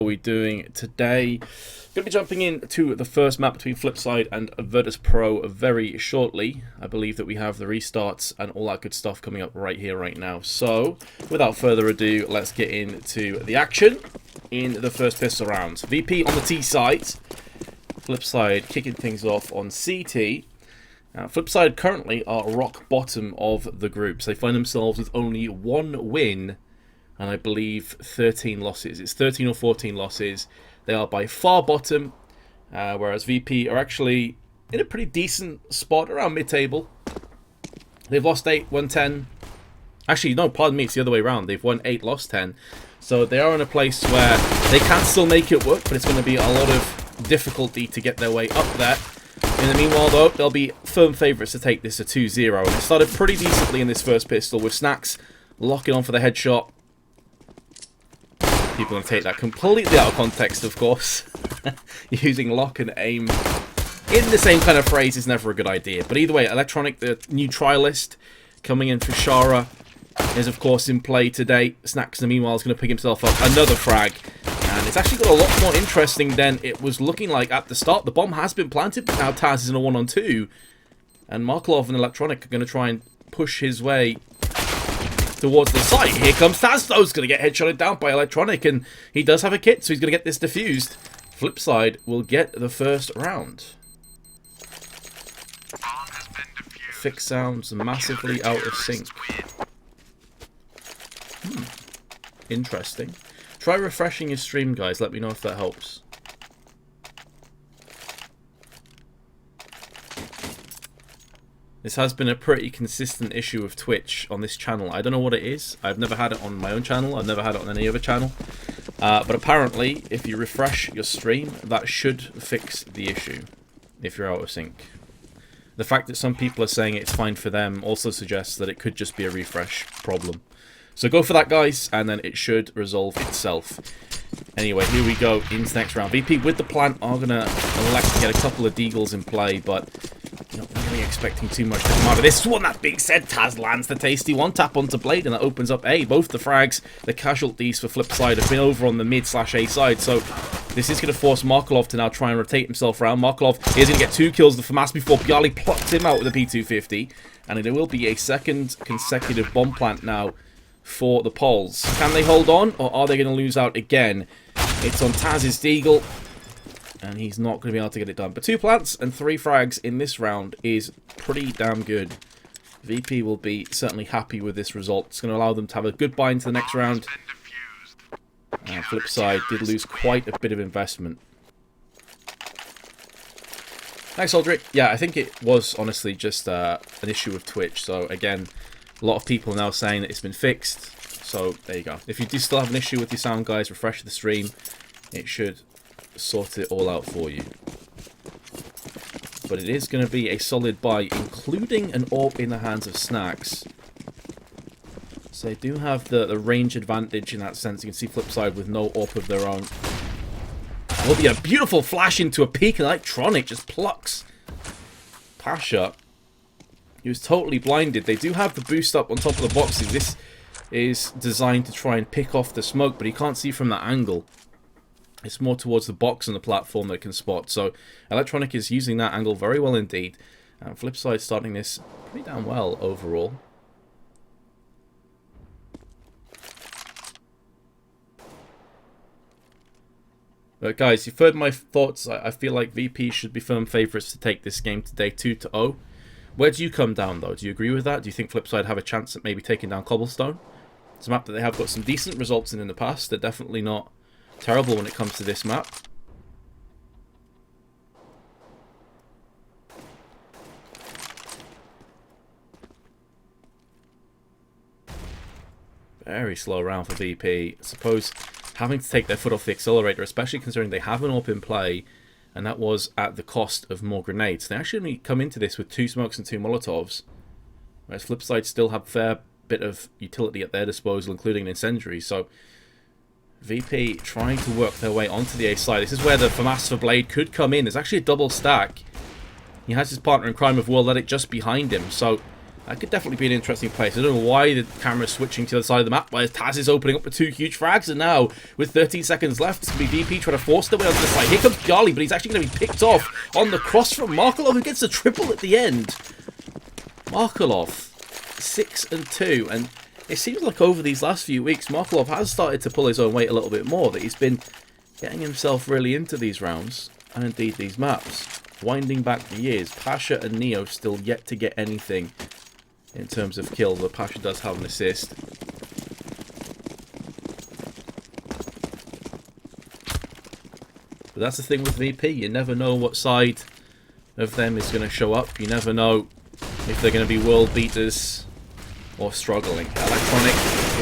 What are we doing today? Going to be jumping into the first map between Flipside and Virtus.Pro very shortly. I believe that we have the restarts and all that good stuff coming up right here, right now. So, without further ado, let's get into the action in the first pistol round. VP on the T side. Flipside kicking things off on CT. Flipside currently are rock bottom of the groups. They find themselves with only one win and I believe 13 losses. It's 13 or 14 losses. They are by far bottom, whereas VP are actually in a pretty decent spot around mid-table. They've lost 8, won 10. Actually, no, pardon me, it's the other way around. They've won 8, lost 10. So they are in a place where they can still make it work, but it's going to be a lot of difficulty to get their way up there. In the meanwhile, though, they'll be firm favourites to take this to 2-0. And it started pretty decently in this first pistol with Snacks locking on for the headshot. People going to take that completely out of context, of course. Using lock and aim in the same kind of phrase is never a good idea. But either way, Electronic, the new trialist, coming in for Shara, is of course in play today. Snacks, in the meanwhile, is going to pick himself up another frag. And it's actually got a lot more interesting than it was looking like at the start. The bomb has been planted, but now Taz is in a 1-on-2. And Markelov and Electronic are going to try and push his way towards the site. Here comes Taz, though. He's going to get headshotted down by Electronic, and he does have a kit, so he's going to get this defused. Flipside will get the first round. Fix sounds massively out of sync. Interesting. Try refreshing your stream, guys. Let me know if that helps. This has been a pretty consistent issue of Twitch on this channel. I don't know what it is. I've never had it on my own channel. I've never had it on any other channel. But apparently, if you refresh your stream, that should fix the issue if you're out of sync. The fact that some people are saying it's fine for them also suggests that it could just be a refresh problem. So go for that, guys, and then it should resolve itself. Anyway, here we go into the next round. VP with the plant are going to elect to get a couple of deagles in play, but not really expecting too much to come out of this one. That being said, Taz lands the tasty one-tap onto Blade, and that opens up A. Both the frags, the casualties for Flipside, have been over on the mid/A side, so this is going to force Markelov to now try and rotate himself around. Markelov is going to get 2 kills the FAMAS before Bialy plucks him out with a P250, and it will be a second consecutive bomb plant now for the Poles. Can they hold on, or are they going to lose out again? It's on Taz's deagle, and he's not going to be able to get it done. But 2 plants and 3 frags in this round is pretty damn good. VP will be certainly happy with this result. It's going to allow them to have a good buy into the next round. Flipside did lose quite a bit of investment. Thanks, Aldrich. Yeah, I think it was honestly just an issue with Twitch. So again, a lot of people are now saying that it's been fixed. So there you go. If you do still have an issue with your sound, guys, refresh the stream. It should sort it all out for you. But it is going to be a solid buy, including an AWP in the hands of Snacks. So they do have the range advantage in that sense. You can see Flipside with no AWP of their own. Will be a beautiful flash into a peak, and Electronic just plucks Pasha. He was totally blinded. They do have the boost up on top of the boxes. This is designed to try and pick off the smoke, but he can't see from that angle. It's more towards the box and the platform that it can spot. So Electronic is using that angle very well indeed. Flipside starting this pretty damn well overall. But guys, you've heard my thoughts. I feel like VP should be firm favourites to take this game today 2-0. Where do you come down, though? Do you agree with that? Do you think Flipside have a chance at maybe taking down Cobblestone? It's a map that they have got some decent results in the past. They're definitely not terrible when it comes to this map. Very slow round for VP. I suppose having to take their foot off the accelerator, especially considering they have an AWP in play, and that was at the cost of more grenades. They actually only come into this with 2 smokes and 2 Molotovs, whereas Flipside still have a fair bit of utility at their disposal, including an incendiary. So VP trying to work their way onto the A side. This is where the FAMAS for Blade could come in. There's actually a double stack. He has his partner in crime of Will Let It just behind him. So That could definitely be an interesting place. I don't know why the camera's switching to the other side of the map, but Taz is opening up with 2 huge frags, and now, with 13 seconds left, it's going to be VP trying to force their way onto the side. Here comes Charlie, but he's actually going to be picked off on the cross from Markelov, who gets a triple at the end. Markelov, 6 and 2, and it seems like over these last few weeks, Markelov has started to pull his own weight a little bit more, that he's been getting himself really into these rounds, and indeed these maps. Winding back the years, Pasha and Neo still yet to get anything in terms of kills, though Pasha does have an assist. But that's the thing with VP, you never know what side of them is going to show up. You never know if they're going to be world beaters or struggling. Electronic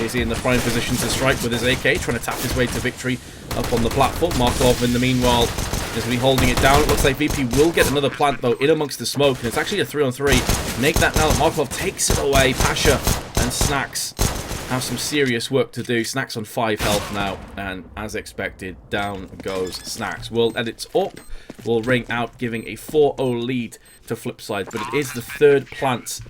is in the prime position to strike with his AK, trying to tap his way to victory up on the platform. Markelov, in the meanwhile, is going to be holding it down. It looks like VP will get another plant, though, in amongst the smoke, and it's actually a 3-on-3. Make that now that Markelov takes it away. Pasha and Snacks have some serious work to do. Snacks on 5 health now, and as expected, down goes Snacks. World Edits up will ring out, giving a 4-0 lead to Flipside, but it is the 3rd plant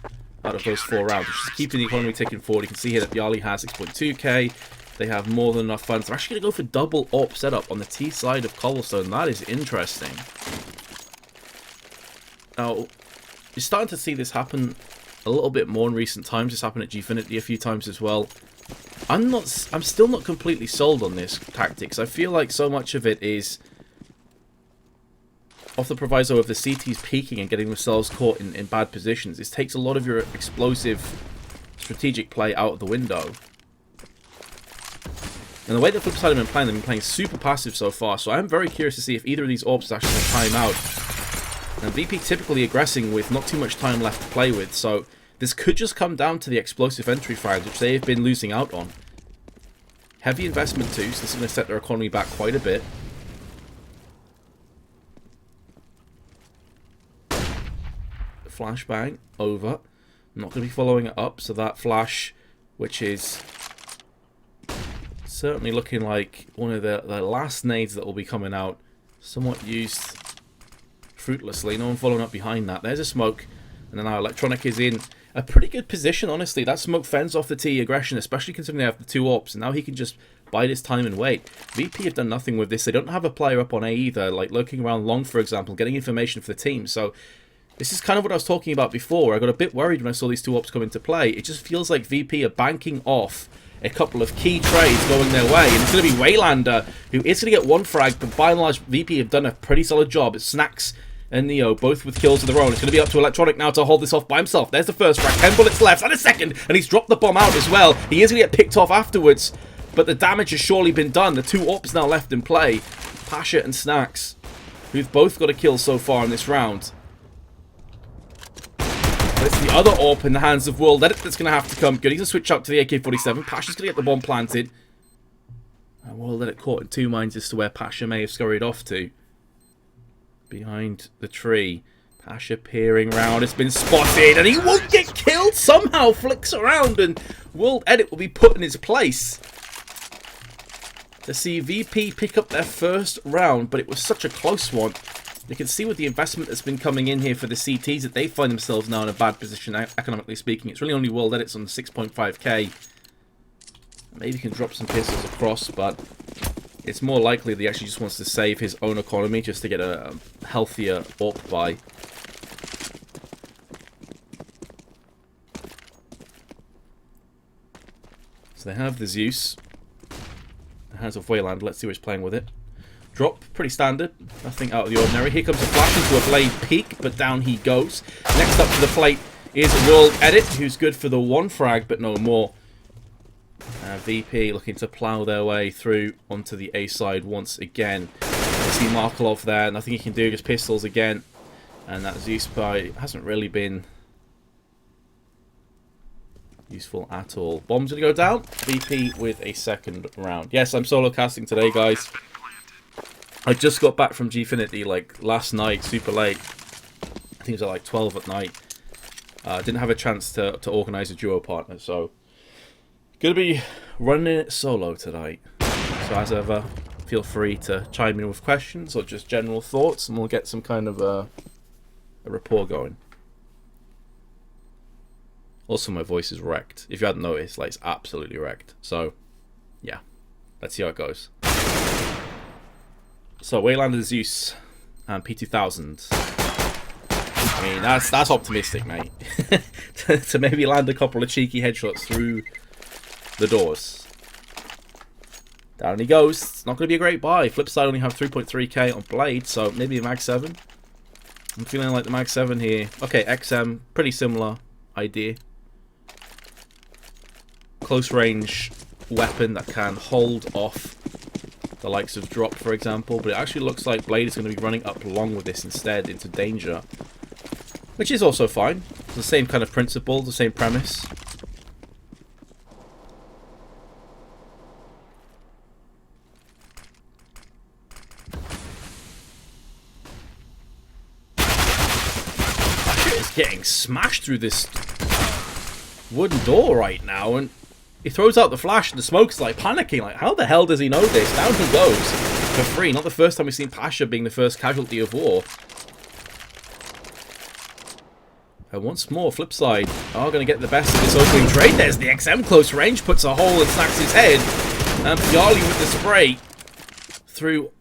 out of those 4 rounds, which is keeping the economy ticking forward. You can see here that Yali has 6.2k. They have more than enough funds. They're actually going to go for double AWP setup on the T side of Cobblestone. That is interesting. Now, you're starting to see this happen a little bit more in recent times. It's happened at Gfinity a few times as well. I'm still not completely sold on this tactics. I feel like so much of it is off the proviso of the CTs peaking and getting themselves caught in bad positions. This takes a lot of your explosive strategic play out of the window. And the way that Flipside have been playing, they've been playing super passive so far, so I'm very curious to see if either of these AWPs is actually going to time out. And VP typically aggressing with not too much time left to play with, so this could just come down to the explosive entry frags, which they have been losing out on. Heavy investment too, so this is going to set their economy back quite a bit. Flashbang, over. I'm not going to be following it up, so that flash, which is certainly looking like one of the last nades that will be coming out, somewhat used fruitlessly. No one following up behind that. There's a smoke, and then our Electronic is in a pretty good position, honestly. That smoke fends off the T aggression, especially considering they have the 2 AWPs, and now he can just bide his time and wait. VP have done nothing with this. They don't have a player up on A either, like lurking around long, for example, getting information for the team. So this is kind of what I was talking about before. I got a bit worried when I saw these 2 AWPs come into play. It just feels like VP are banking off a couple of key trades going their way, and it's going to be Waylander who is going to get 1 frag, but by and large VP have done a pretty solid job. It's Snacks and Neo both with kills of their own. It's going to be up to Electronic now to hold this off by himself. There's the first frag, 10 bullets left and a second, and he's dropped the bomb out as well. He is going to get picked off afterwards, but the damage has surely been done. The 2 AWPs now left in play, Pasha and Snacks, who've both got a kill so far in this round. It's the other AWP in the hands of World Edit that's going to have to come good. He's going to switch out to the AK-47. Pasha's going to get the bomb planted. And World Edit caught in 2 minds as to where Pasha may have scurried off to. Behind the tree. Pasha peering round. It's been spotted and he won't get killed. Somehow flicks around and World Edit will be put in his place. To see VP pick up their first round, but it was such a close one. You can see with the investment that's been coming in here for the CTs that they find themselves now in a bad position, economically speaking. It's really only World Edits on 6.5k. Maybe he can drop some pistols across, but it's more likely that he actually just wants to save his own economy just to get a healthier AWP buy. So they have the Zeus. The hands of Wayland. Let's see who's playing with it. Drop, pretty standard, nothing out of the ordinary. Here comes a flash into a blade peak, but down he goes. Next up to the plate is World Edit, who's good for the 1 frag, but no more. VP looking to plough their way through onto the A side once again. You see Markelov there, nothing he can do, just pistols again. And that Zeus spy hasn't really been useful at all. Bomb's gonna go down. VP with a 2nd round. Yes, I'm solo casting today, guys. I just got back from Gfinity like last night, super late. I think it was at like 12 at night. Didn't have a chance to organise a duo partner, so gonna be running it solo tonight. So as ever, feel free to chime in with questions or just general thoughts, and we'll get some kind of a rapport going. Also, my voice is wrecked. If you hadn't noticed, like, it's absolutely wrecked. So, yeah. Let's see how it goes. So, Waylander Zeus and P2000. I mean, that's optimistic, mate. to maybe land a couple of cheeky headshots through the doors. Down he goes. It's not going to be a great buy. Flipside only have 3.3k on Blade, so maybe a Mag 7. I'm feeling like the Mag 7 here. Okay, XM, pretty similar idea. Close range weapon that can hold off the likes of Drop, for example, but it actually looks like Blade is going to be running up along with this instead into danger, which is also fine. It's the same kind of principle, the same premise. It's getting smashed through this wooden door right now, and he throws out the flash, and the smoke's like panicking. Like, how the hell does he know this? Down he goes for free. Not the first time we've seen Pasha being the first casualty of war. And once more, Flipside are going to get the best of this opening trade. There's the XM close range, puts a hole and snacks his head. And Yali with the spray through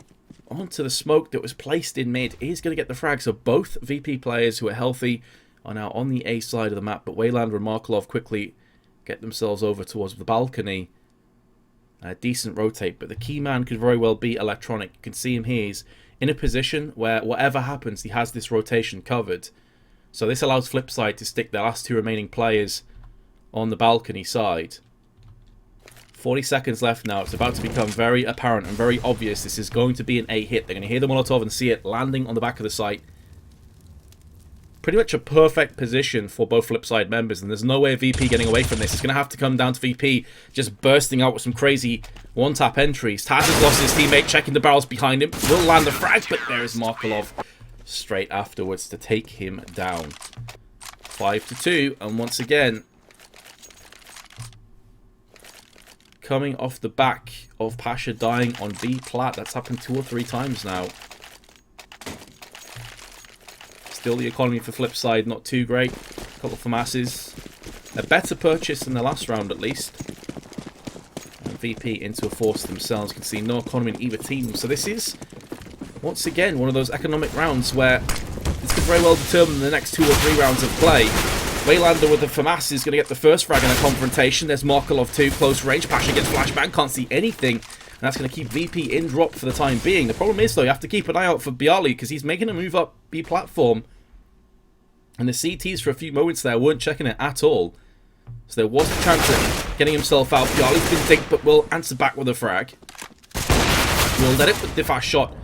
onto the smoke that was placed in mid is going to get the frag. So both VP players who are healthy are now on the A side of the map, but Wayland and Markelov quickly get themselves over towards the balcony. A decent rotate, but the key man could very well be Electronic. You can see him here. He's in a position where whatever happens, he has this rotation covered. So this allows Flipside to stick their last two remaining players on the balcony side. 40 seconds left now. It's about to become very apparent and very obvious. This is going to be an A hit. They're going to hear the Molotov and see it landing on the back of the site. Pretty much a perfect position for both Flipside members, and there's no way of VP getting away from this. It's going to have to come down to VP just bursting out with some crazy one-tap entries. Taz has lost his teammate, checking the barrels behind him. Will land a frag, but there is Markelov straight afterwards to take him down. 5-2, and once again, coming off the back of Pasha dying on B plat. That's happened 2 or 3 times now. Still, the economy for Flipside not too great. A couple for masses. A better purchase than the last round, at least. And VP into a force themselves. Can see no economy in either team. So this is, once again, one of those economic rounds where this could very well determine the next 2 or 3 rounds of play. Waylander with the FAMAS is going to get the first frag in a confrontation. There's Markelov too, close range. Pasha gets flashbang, can't see anything. And that's going to keep VP in drop for the time being. The problem is, though, you have to keep an eye out for Bialy because he's making a move up B platform. And the CTs for a few moments there weren't checking it at all. So there was a chance of getting himself out. Bialy's been dinked, but will answer back with a frag. Will let it with the fast shot.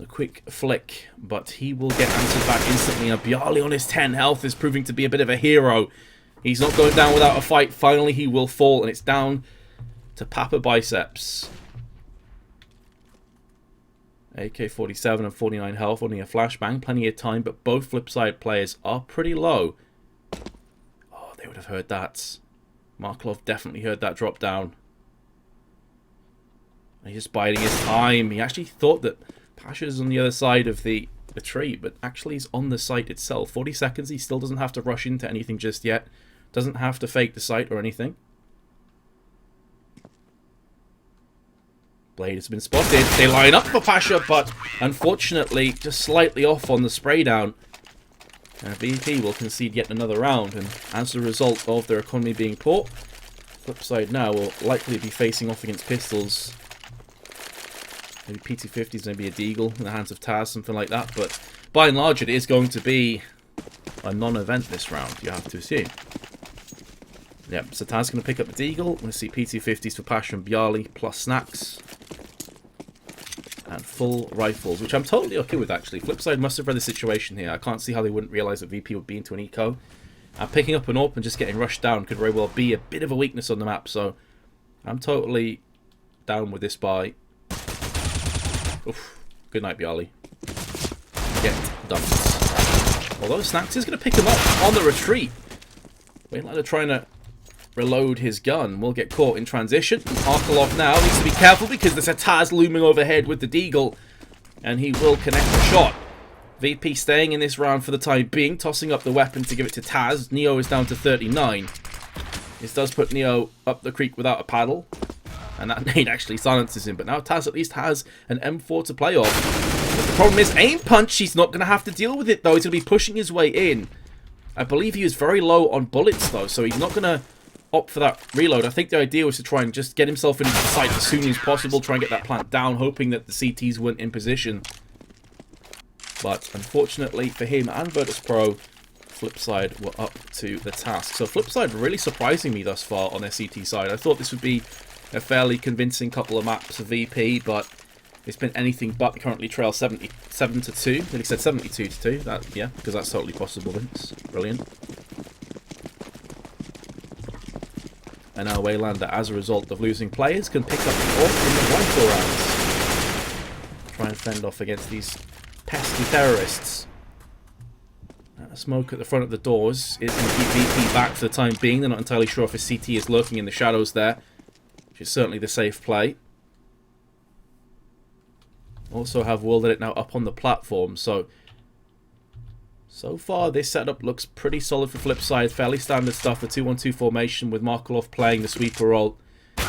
A quick flick, but he will get answered back instantly. Now Bialy on his 10 health is proving to be a bit of a hero. He's not going down without a fight. Finally, he will fall, and it's down to Papa Biceps. AK-47 and 49 health, only a flashbang, plenty of time, but both Flipside players are pretty low. Oh, they would have heard that. Markelov definitely heard that drop down. He's just biding his time. He actually thought that Pasha's on the other side of the tree, but actually he's on the site itself. 40 seconds, he still doesn't have to rush into anything just yet. Doesn't have to fake the site or anything. Blade has been spotted. They line up for Pasha, but unfortunately just slightly off on the spray down. And VP will concede yet another round, and as a result of their economy being poor, Flipside now will likely be facing off against pistols. Maybe PT-50s, maybe a Deagle in the hands of Taz, something like that. But by and large, it is going to be a non-event this round, you have to assume. Yep, so Taz going to pick up the Deagle. We're going to see PT-50s for Pasha and Bialy, plus snacks. And full rifles, which I'm totally okay with, actually. Flipside must have read the situation here. I can't see how they wouldn't realise that VP would be into an eco. Picking up an AWP and just getting rushed down could very well be a bit of a weakness on the map, so I'm totally down with this buy. Oof. Good night, Bialy. Get dumped. Although Snacks is going to pick him up on the retreat. Waylander trying to reload his gun. Will get caught in transition. Markelov now needs to be careful because there's a Taz looming overhead with the Deagle. And he will connect the shot. VP staying in this round for the time being, tossing up the weapon to give it to Taz. Neo is down to 39. This does put Neo up the creek without a paddle, and that nade actually silences him. But now Taz at least has an M4 to play off. But the problem is, aim punch, he's not going to have to deal with it though. He's going to be pushing his way in. I believe he was very low on bullets though, so he's not going to opt for that reload. I think the idea was to try and just get himself into the site as soon as possible, try and get that plant down, hoping that the CTs weren't in position. But unfortunately for him and Virtus.Pro, Flipside were up to the task. So Flipside really surprising me thus far on their CT side. I thought this would be a fairly convincing couple of maps of VP, but it's been anything but. Currently trail 77-2. Nearly said 72-2. That, yeah, because that's totally possible, Vince. Brilliant. And now Waylander, as a result of losing players, can pick up the orb in the rifle rounds. Try and fend off against these pesky terrorists. Smoke at the front of the doors is going to keep VP back for the time being. They're not entirely sure if a CT is lurking in the shadows there, which is certainly the safe play. Also have World Edit now up on the platform, so far this setup looks pretty solid for Flipside. Fairly standard stuff, the 2-1-2 formation with Markelov playing the sweeper role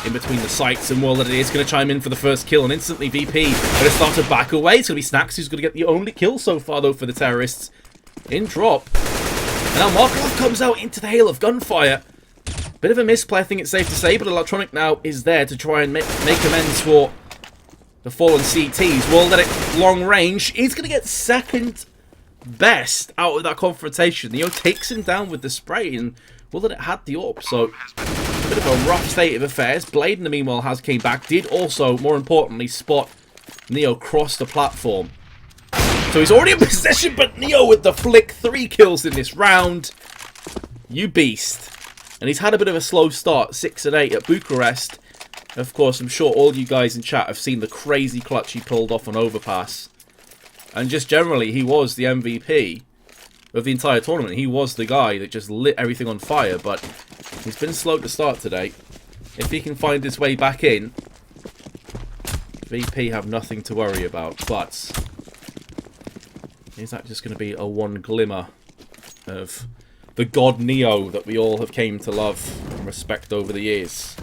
in between the sites, and World Edit is going to chime in for the first kill, and instantly VP going to start to back away. It's going to be Snacks who's going to get the only kill so far though for the terrorists in drop. And now Markelov comes out into the hail of gunfire. Bit of a misplay, I think it's safe to say, but Electronic now is there to try and make amends for the fallen CTs. World Edit long range. He's going to get second best out of that confrontation. Neo takes him down with the spray, and World Edit had the AWP, so a bit of a rough state of affairs. Blade, in the meanwhile, has came back. Did also, more importantly, spot Neo cross the platform. So he's already in possession, but Neo with the flick. 3 kills in this round. You beast. And he's had a bit of a slow start. 6-8 at Bucharest. Of course, I'm sure all you guys in chat have seen the crazy clutch he pulled off on Overpass. And just generally, he was the MVP of the entire tournament. He was the guy that just lit everything on fire. But he's been slow to start today. If he can find his way back in, VP have nothing to worry about. But is that just going to be a one glimmer of the god Neo that we all have came to love and respect over the years?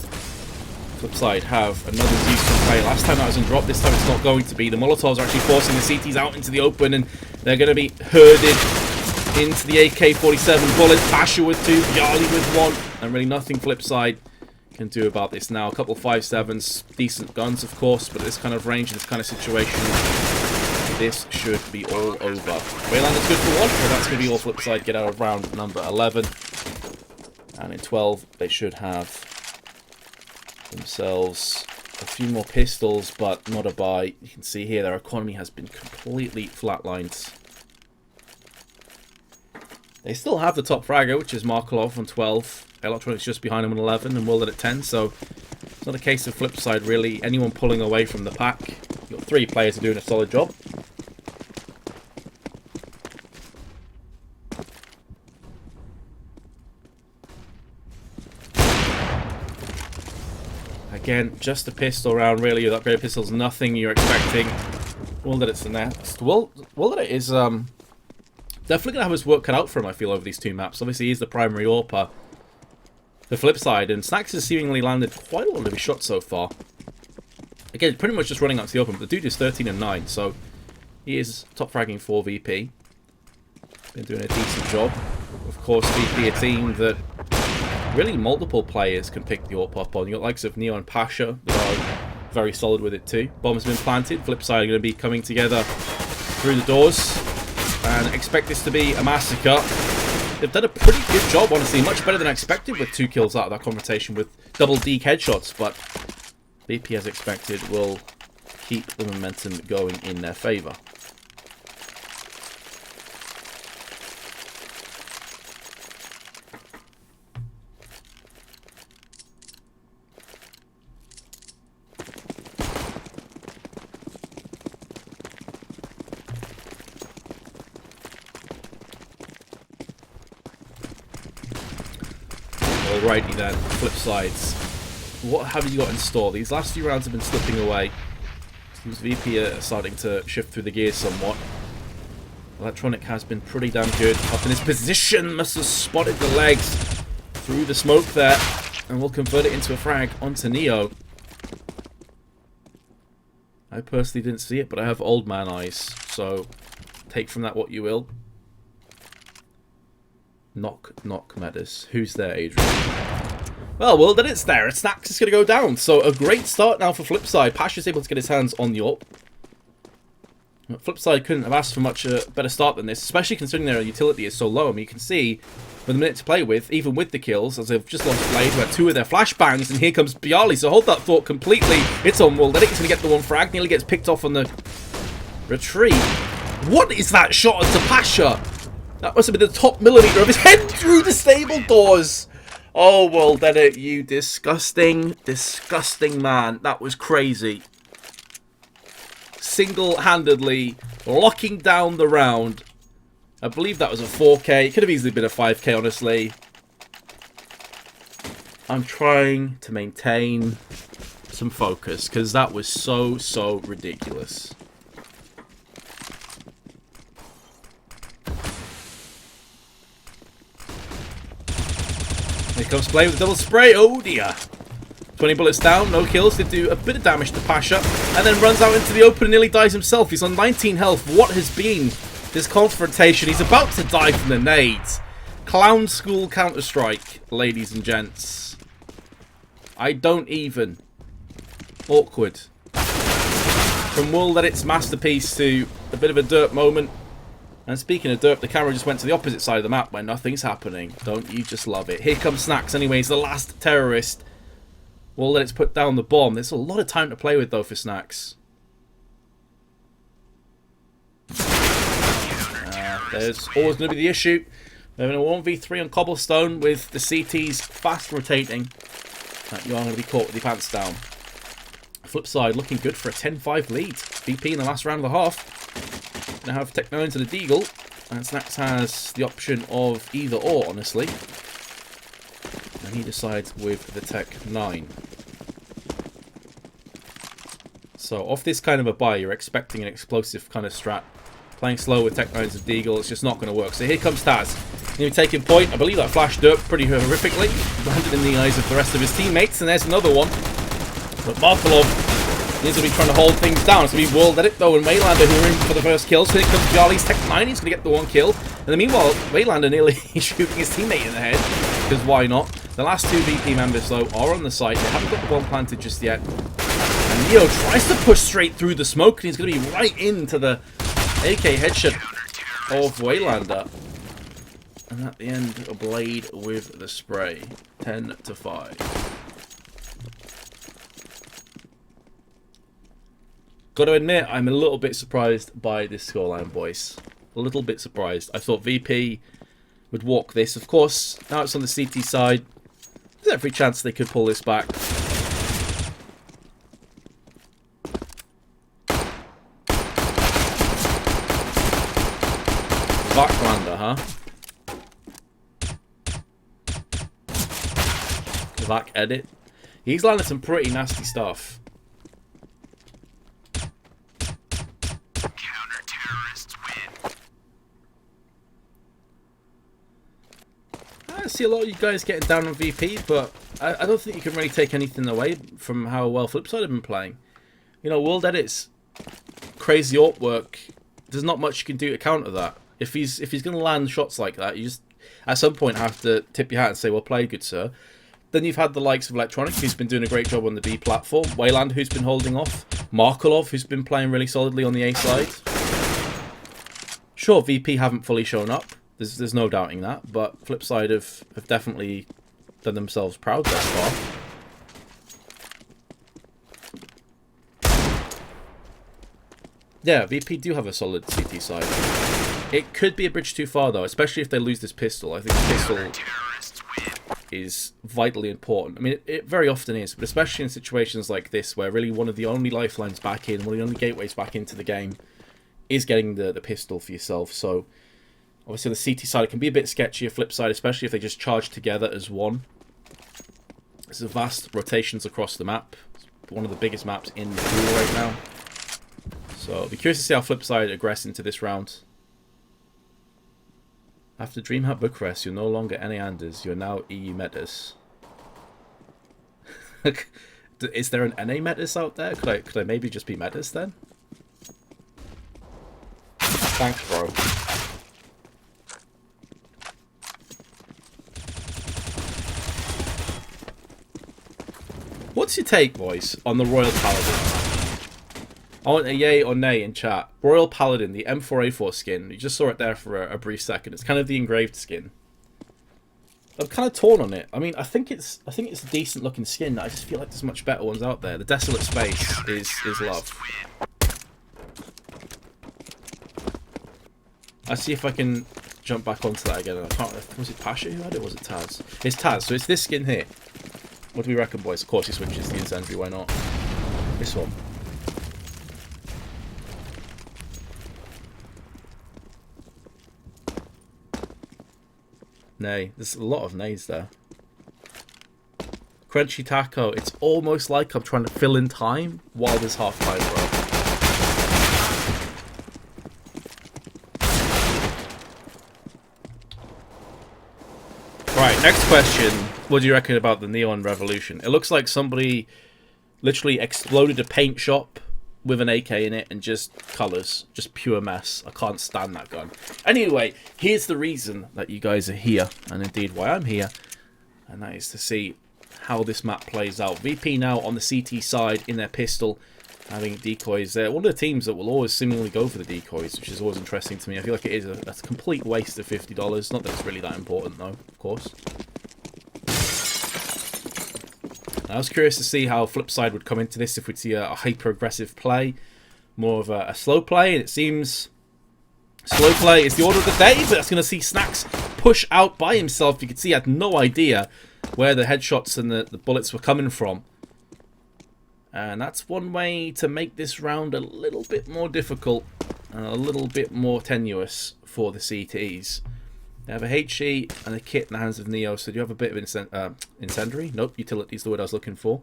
Flipside have another decent play. Last time that was in drop, this time it's not going to be. The Molotovs are actually forcing the CTs out into the open, and they're going to be herded into the AK-47 bullets. Basher with 2, Yali with 1, and really nothing Flipside can do about this now. A couple of 5.7s, decent guns of course, but at this kind of range, in this kind of situation, this should be all over. Waylander's good for 1, so that's going to be all Flipside get out of round number 11. And in 12, they should have themselves a few more pistols, but not a buy. You can see here their economy has been completely flatlined. They still have the top fragger, which is Markelov on 12. Electronics just behind him on 11, and World at 10, so it's not a case of Flipside really anyone pulling away from the pack. You've got 3 players who are doing a solid job. Again, just a pistol round, really. With upgraded pistols, nothing you're expecting. World Edit's the next. World Edit is definitely going to have his work cut out for him, I feel, over these 2 maps. Obviously, he's the primary AWPer. The flip side, and Snacks has seemingly landed quite a lot of his shots so far. Again, pretty much just running out to the open, but the dude is 13-9, so he is top fragging for VP. Been doing a decent job. Of course, VP, a team that really multiple players can pick the AWP up on. You got likes of Neo and Pasha that are very solid with it too. Bomb's been planted. Flipside are going to be coming together through the doors and expect this to be a massacre. They've done a pretty good job, honestly. Much better than I expected with 2 kills out of that confrontation with double deke headshots. But VP, as expected, will keep the momentum going in their favour. Alrighty then, flip sides. What have you got in store? These last few rounds have been slipping away. Seems VP are starting to shift through the gears somewhat. Electronic has been pretty damn good up in his position. Must have spotted the legs through the smoke there, and will convert it into a frag onto Neo. I personally didn't see it, but I have old man eyes, so take from that what you will. Knock, knock, Metis. Who's there, Adrian? Well, then it's there. Snacks is going to go down. So a great start now for Flipside. Pasha's able to get his hands on the AWP. Flipside couldn't have asked for much better start than this, especially considering their utility is so low. I mean, you can see with a minute to play with, even with the kills, as they've just lost Blade, who had 2 of their flashbangs, and here comes Bialy. So hold that thought completely. It's on Will. Then it's going to get the one frag. Nearly gets picked off on the retreat. What is that shot onto Pasha? That must have been the top millimeter of his head through the stable doors. Oh, well, then you disgusting, disgusting man. That was crazy. Single-handedly locking down the round. I believe that was a 4K. It could have easily been a 5K, honestly. I'm trying to maintain some focus because that was so ridiculous. Here comes Play with the double spray. Oh dear. 20 bullets down, no kills. Did do a bit of damage to Pasha, and then runs out into the open and nearly dies himself. He's on 19 health. What has been this confrontation? He's about to die from the nades. Clown school Counter-Strike, ladies and gents. I don't even. Awkward. From Wool that it's masterpiece to a bit of a derp moment. And speaking of derp, the camera just went to the opposite side of the map where nothing's happening. Don't you just love it? Here comes Snacks anyways, the last terrorist. Well, let's put down the bomb. There's a lot of time to play with, though, for Snacks. There's always going to be the issue. They're in a 1v3 on Cobblestone with the CTs fast rotating. You are going to be caught with your pants down. Flipside looking good for a 10-5 lead. VP in the last round of the half. Going to have Tech 9 to the Deagle. And Snacks has the option of either or, honestly. And he decides with the Tech 9. So off this kind of a buy, you're expecting an explosive kind of strat. Playing slow with Tech 9s and Deagle, it's just not going to work. So here comes Taz. He'll be taking point. I believe that flashed up pretty horrifically. Landed in the eyes of the rest of his teammates. And there's another one. But Markolov needs to be trying to hold things down. It's going to be World Edit though, and Waylander who are in for the first kill. So here comes Charlie's Tech 9. He's going to get the one kill. And then meanwhile, Waylander nearly shooting his teammate in the head. Because why not? The last 2 VP members though are on the site. They haven't got the bomb planted just yet. And Neo tries to push straight through the smoke. And he's going to be right into the AK headshot of Waylander. And at the end, a Blade with the spray. 10-5. Got to admit, I'm a little bit surprised by this scoreline, boys. A little bit surprised. I thought VP would walk this. Of course, now it's on the CT side. There's every chance they could pull this back. Vaklander, huh? Vac edit. He's landed some pretty nasty stuff. I see a lot of you guys getting down on VP, but I don't think you can really take anything away from how well Flipside have been playing. You know, World Edit's crazy artwork. There's not much you can do to counter that. If he's going to land shots like that, you just at some point have to tip your hat and say, well played, good sir. Then you've had the likes of Electronic, who's been doing a great job on the B platform. Wayland, who's been holding off. Markolov, who's been playing really solidly on the A side. Sure, VP haven't fully shown up. There's no doubting that. But Flipside have definitely done themselves proud thus far. Yeah, VP do have a solid CT side. It could be a bridge too far, though, especially if they lose this pistol. I think the pistol is vitally important. I mean, it very often is, but especially in situations like this, where really one of the only lifelines back in, one of the only gateways back into the game, is getting the pistol for yourself. So, obviously, the CT side can be a bit sketchy, a flip side, especially if they just charge together as one. There's a vast rotations across the map. It's one of the biggest maps in the pool right now. So, I'll be curious to see how Flipside aggress into this round. After DreamHack Bucharest, you're no longer NA Anders, you're now EU Metis. Is there an NA Metis out there? Could I maybe just be Metis then? Thanks, bro. What's your take, boys, on the Royal Paladin? I want a yay or nay in chat. Royal Paladin, the M4A4 skin. You just saw it there for a brief second. It's kind of the engraved skin. I'm kind of torn on it. I mean, I think it's a decent looking skin. I just feel like there's much better ones out there. The Desolate Space is love. Let's see if I can jump back onto that again. I can't. Was it Pasha who had it? Or was it Taz? It's Taz. So it's this skin here. What do we reckon, boys? Of course he switches the Incendiary. Why not? This one. Nay. There's a lot of nays there. Crunchy Taco. It's almost like I'm trying to fill in time while there's half time, bro. Right, next question. What do you reckon about the Neon Revolution? It looks like somebody literally exploded a paint shop with an AK in it and just colours. Just pure mess. I can't stand that gun. Anyway, here's the reason that you guys are here, and indeed why I'm here, and that is to see how this map plays out. VP now on the CT side in their pistol, having decoys there. One of the teams that will always seemingly go for the decoys, which is always interesting to me. I feel like it is a complete waste of $50. Not that it's really that important, though, of course. I was curious to see how Flipside would come into this, if we'd see a hyper-aggressive play, more of a slow play, and it seems slow play is the order of the day, but that's going to see Snacks push out by himself. You can see he had no idea where the headshots and the bullets were coming from. And that's one way to make this round a little bit more difficult and a little bit more tenuous for the CTs. They have a HE and a kit in the hands of Neo, so do you have a bit of incendiary? Nope, utility is the word I was looking for.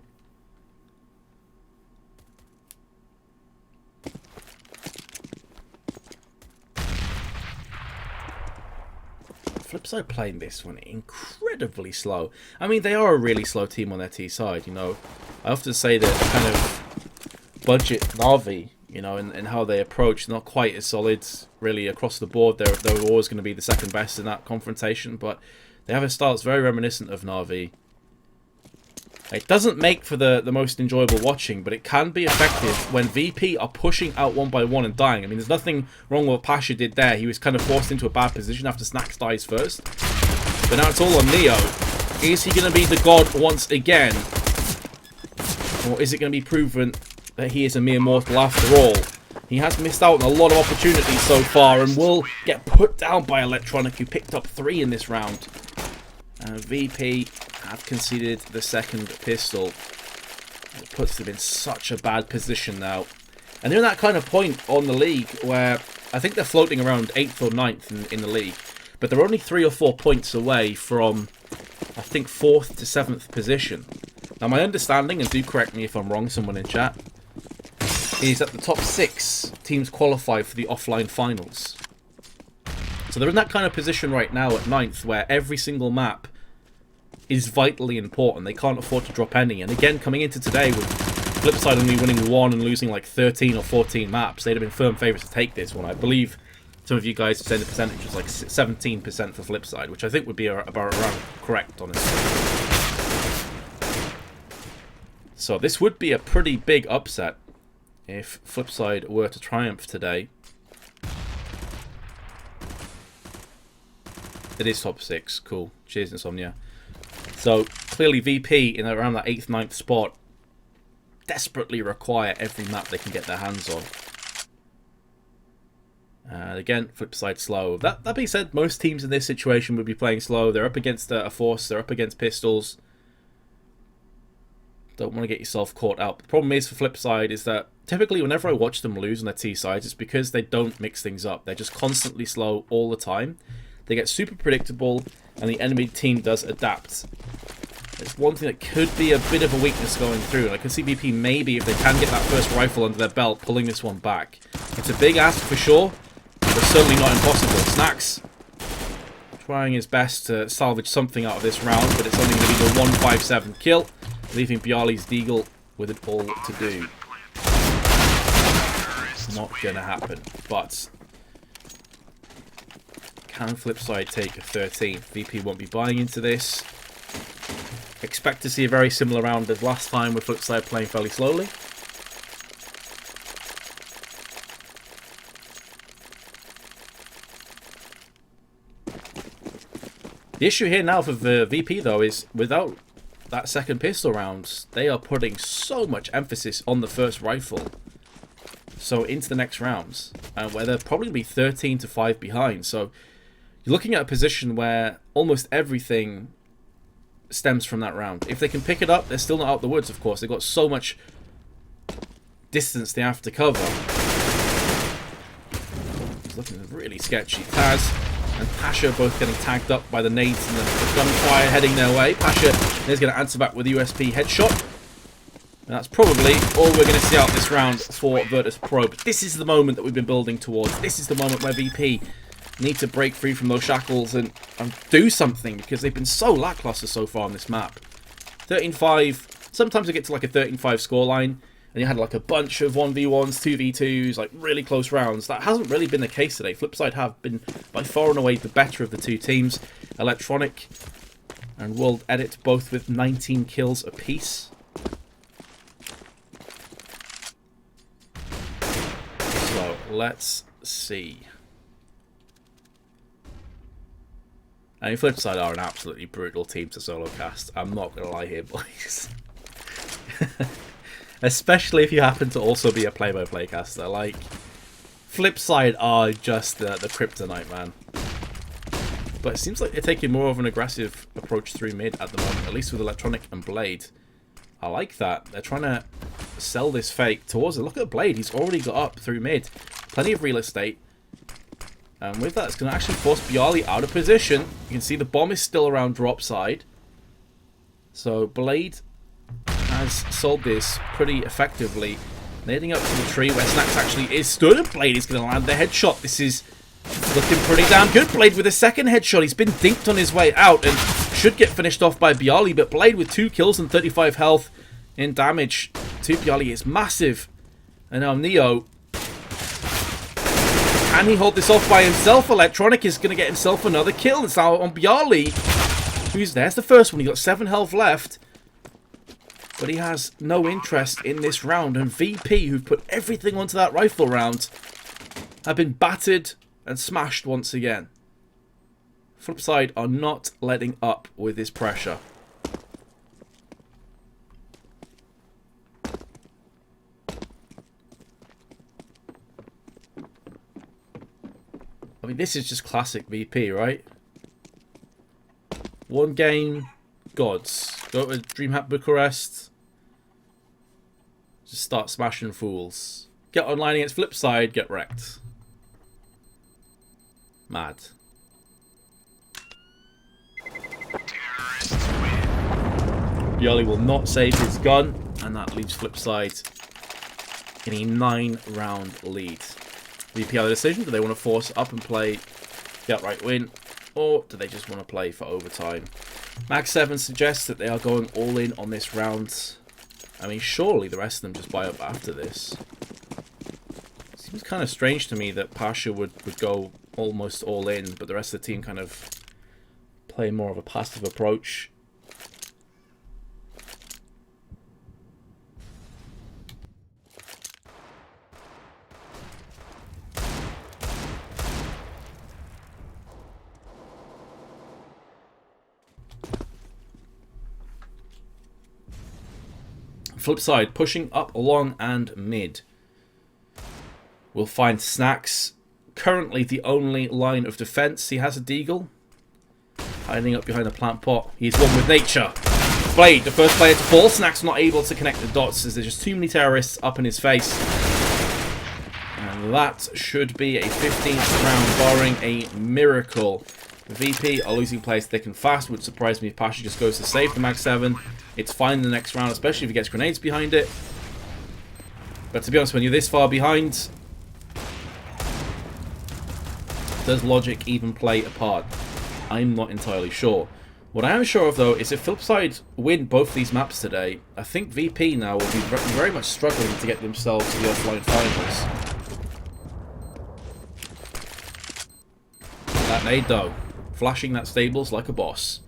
Flipside playing this one incredibly slow. I mean, they are a really slow team on their T side, you know. I often say that kind of budget Na'Vi, you know, and how they approach, not quite as solid really across the board. They're always going to be the second best in that confrontation, but they have a style that's very reminiscent of Na'Vi. It doesn't make for the most enjoyable watching, but it can be effective when VP are pushing out one by one and dying. I mean, there's nothing wrong with what Pasha did there. He was kind of forced into a bad position after Snacks dies first. But now it's all on Neo. Is he going to be the god once again? Or is it going to be proven that he is a mere mortal after all? He has missed out on a lot of opportunities so far and will get put down by Electronic, who picked up 3 in this round. VP have conceded the second pistol. It puts them in such a bad position now. And they're in that kind of point on the league where I think they're floating around 8th or 9th in the league. But they're only 3 or 4 points away from, I think, 4th to 7th position. Now, my understanding, and do correct me if I'm wrong, someone in chat, is that the top 6 teams qualify for the offline finals. So they're in that kind of position right now at 9th, where every single map is vitally important. They can't afford to drop any. And again, coming into today with Flipside only winning 1 and losing like 13 or 14 maps, they'd have been firm favourites to take this one. I believe some of you guys said the percentage was like 17% for Flipside, which I think would be about around correct, honestly. So this would be a pretty big upset if Flipside were to triumph today. It is top 6. Cool. Cheers, Insomnia. So clearly VP in around that 8th, 9th spot desperately require every map they can get their hands on. Again, Flipside slow. That being said, most teams in this situation would be playing slow. They're up against a force. They're up against pistols. Don't want to get yourself caught out. The problem is for Flipside is that typically whenever I watch them lose on their T sides, it's because they don't mix things up. They're just constantly slow all the time. They get super predictable, and the enemy team does adapt. It's one thing that could be a bit of a weakness going through, and I can see VP maybe, if they can get that first rifle under their belt, pulling this one back. It's a big ask for sure, but certainly not impossible. Snacks trying his best to salvage something out of this round, but it's only going to be the 157 kill, leaving Bialy's Deagle with it all to do. Not going to happen, but can Flipside take a 13th? VP won't be buying into this. Expect to see a very similar round as last time, with Flipside playing fairly slowly. The issue here now for the VP, though, is without that second pistol round, they are putting so much emphasis on the first rifle. So into the next rounds, where they'll probably be 13 to 5 behind. So you're looking at a position where almost everything stems from that round. If they can pick it up, they're still not out of the woods, of course. They've got so much distance they have to cover. It's looking really sketchy. Taz and Pasha both getting tagged up by the nades and the gunfire heading their way. Pasha is going to answer back with the USP headshot. And that's probably all we're going to see out this round for Virtus.Pro. But this is the moment that we've been building towards. This is the moment where VP need to break free from those shackles and do something, because they've been so lackluster so far on this map. 13-5. Sometimes we get to like a 13-5 scoreline, and you had like a bunch of 1v1s, 2v2s, like really close rounds. That hasn't really been the case today. Flipside have been by far and away the better of the two teams. Electronic and World Edit both with 19 kills apiece. So let's see. I mean, Flipside are an absolutely brutal team to solo cast. I'm not going to lie here, boys. Especially if you happen to also be a play-by-play caster. Like, Flipside are just the kryptonite, man. But it seems like they're taking more of an aggressive approach through mid at the moment, at least with Electronic and Blade. I like that. They're trying to sell this fake towards it. Look at Blade. He's already got up through mid. Plenty of real estate. And with that, it's going to actually force Bialy out of position. You can see the bomb is still around drop side. So Blade has sold this pretty effectively. Nading up to the tree where Snacks actually is stood. And Blade is going to land the headshot. This is looking pretty damn good. Blade with a second headshot. He's been dinked on his way out and should get finished off by Bialy. But Blade with 2 kills and 35 health in damage to Bialy is massive. And now Neo, can he hold this off by himself? Electronic is going to get himself another kill. It's now on Bialy. There's the first one. He got 7 health left. But he has no interest in this round. And VP, who've put everything onto that rifle round, have been battered and smashed once again. Flipside are not letting up with this pressure. I mean, this is just classic VP, right? One game, gods. Go to DreamHack Bucharest. Just start smashing fools. Get online against Flipside, get wrecked. Mad. Bialy will not save his gun, and that leaves Flipside in a 9-round lead. VP have the decision. Do they want to force up and play the outright win, or do they just want to play for overtime? Mag 7 suggests that they are going all in on this round. I mean, surely the rest of them just buy up after this. Seems kind of strange to me that Pasha would go almost all in, but the rest of the team kind of play more of a passive approach. Flipside pushing up along and mid. We'll find Snacks, currently the only line of defense. He has a deagle, hiding up behind the plant pot. He's one with nature. Blade, the first player to fall. Snacks not able to connect the dots as there's just too many terrorists up in his face. And that should be a 15th round, barring a miracle. The VP are losing players thick and fast. Would surprise me if Pasha just goes to save the Mag 7. It's fine in the next round, especially if he gets grenades behind it. But to be honest, when you're this far behind, does logic even play a part? I'm not entirely sure. What I am sure of, though, is if Flipside win both these maps today, I think VP now will be very much struggling to get themselves to the offline finals. That nade, though. Flashing that stables like a boss.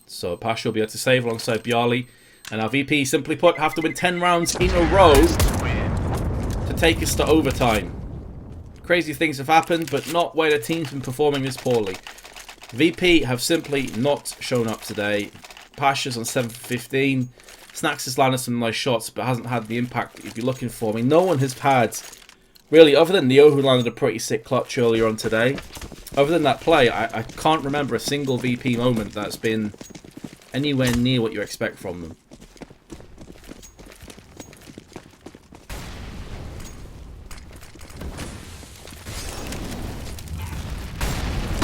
So Pasha will be able to save alongside Bjarly. And our VP, simply put, have to win 10 rounds in a row to take us to overtime. Crazy things have happened, but not where the team's been performing this poorly. VP have simply not shown up today. Pasha's on 7 for 15. Snacks has landed some nice shots, but hasn't had the impact that you'd be looking for. I mean, no one has had, really, other than Neo, who landed a pretty sick clutch earlier on today. Other than that play, I can't remember a single VP moment that's been anywhere near what you expect from them.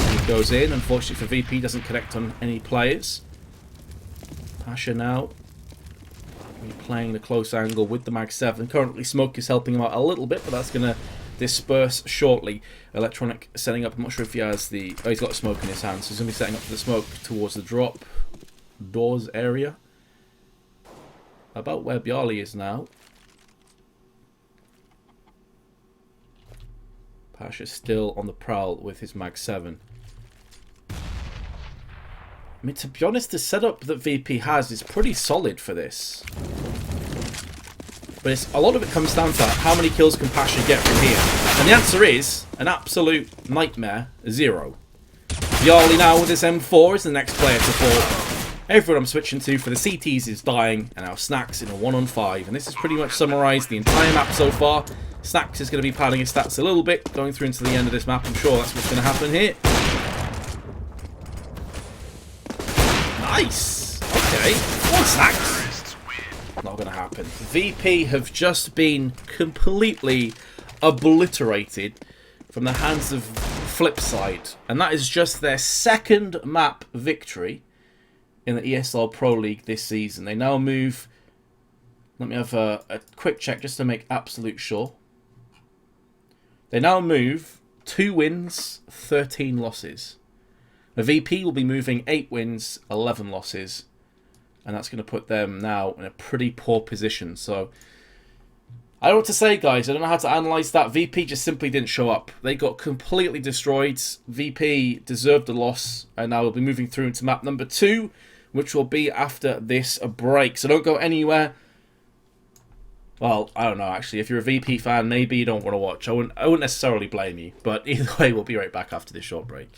He goes in. Unfortunately for VP, doesn't connect on any players. Pasha now playing the close angle with the Mag 7. Currently, Smoke is helping him out a little bit, but that's going to disperse shortly. Electronic setting up. I'm not sure if he has the... Oh, he's got smoke in his hand, so he's going to be setting up for the smoke towards the drop doors area. About where Bjarly is now. Pasha's still on the prowl with his Mag 7. I mean, to be honest, the setup that VP has is pretty solid for this. But a lot of it comes down to how many kills can Pasha get from here. And the answer is an absolute nightmare, 0. Bjarly now with his M4 is the next player to fall. Everyone I'm switching to for the CTs is dying, and now Snacks in a 1-on-5. And this has pretty much summarised the entire map so far. Snacks is going to be padding his stats a little bit, going through into the end of this map. I'm sure that's what's going to happen here. Nice! Okay. One Snacks. Not going to happen. VP have just been completely obliterated from the hands of Flipside. And that is just their second map victory in the ESL Pro League this season. They now move... Let me have a quick check just to make absolute sure. They now move 2 wins, 13 losses. The VP will be moving 8 wins, 11 losses. And that's going to put them now in a pretty poor position. So, I don't know what to say, guys. I don't know how to analyse that. VP just simply didn't show up. They got completely destroyed. VP deserved a loss. And now we'll be moving through into map number 2, which will be after this break. So don't go anywhere. Well, I don't know, actually. If you're a VP fan, maybe you don't want to watch. I wouldn't necessarily blame you. But either way, we'll be right back after this short break.